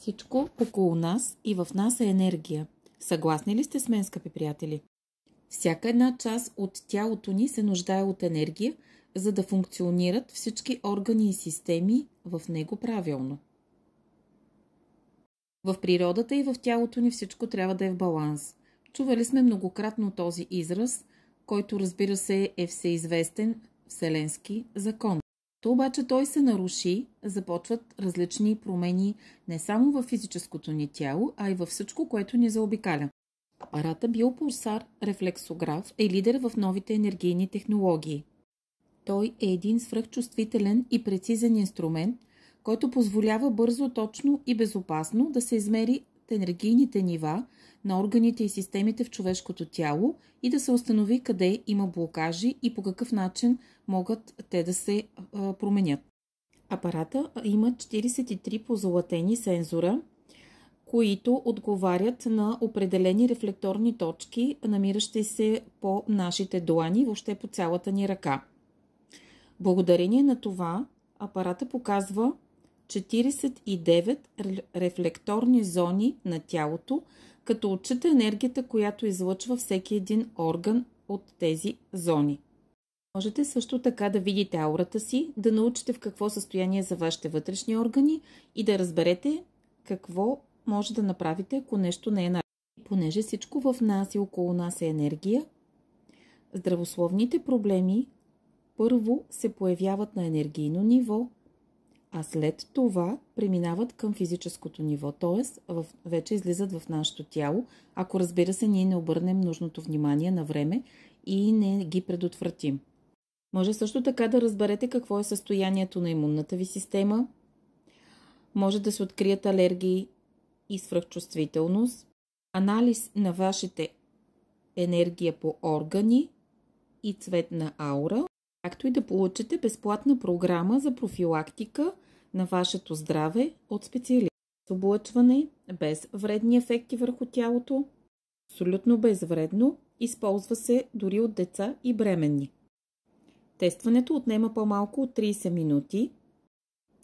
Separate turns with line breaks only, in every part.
Всичко около нас и в нас е енергия. Съгласни ли сте с мен, скъпи приятели? Всяка една част от тялото ни се нуждае от енергия, за да функционират всички органи и системи в него правилно. В природата и в тялото ни всичко трябва да е в баланс. Чували сме многократно този израз, който, разбира се, е всеизвестен вселенски закон. То обаче той се наруши, започват различни промени не само в физическото ни тяло, а и във всичко, което ни заобикаля. Апарата биопулсар рефлексограф е лидер в новите енергийни технологии. Той е един свръхчувствителен и прецизен инструмент, който позволява бързо, точно и безопасно да се измери енергийните нива на органите и системите в човешкото тяло и да се установи къде има блокажи и по какъв начин могат те да се променят. Апарата има 43 позолатени сензора, които отговарят на определени рефлекторни точки, намиращи се по нашите длани, въобще по цялата ни ръка. Благодарение на това апарата показва 49 рефлекторни зони на тялото, като отчита енергията, която излъчва всеки един орган от тези зони. Можете също така да видите аурата си, да научите в какво състояние са вашите вътрешни органи и да разберете какво може да направите, ако нещо не е наред. Понеже всичко в нас и около нас е енергия, здравословните проблеми първо се появяват на енергийно ниво, а след това преминават към физическото ниво, т.е. вече излизат в нашето тяло, ако, разбира се, ние не обърнем нужното внимание на време и не ги предотвратим. Може също така да разберете какво е състоянието на имунната ви система, може да се открият алергии и свръхчувствителност, анализ на вашите енергия по органи и цветна аура, както и да получите безплатна програма за профилактика на вашето здраве от специалист. Облъчване без вредни ефекти върху тялото, абсолютно безвредно, използва се дори от деца и бременни. Тестването отнема по-малко от 30 минути.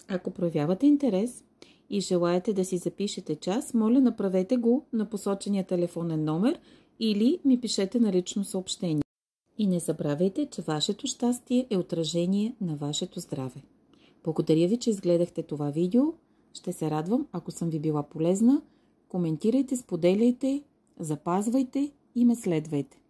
Ако проявявате интерес и желаете да си запишете час, моля, направете го на посочения телефонен номер или ми пишете на лично съобщение. И не забравяйте, че вашето щастие е отражение на вашето здраве. Благодаря ви, че изгледахте това видео. Ще се радвам, ако съм ви била полезна. Коментирайте, споделяйте, запазвайте и ме следвайте.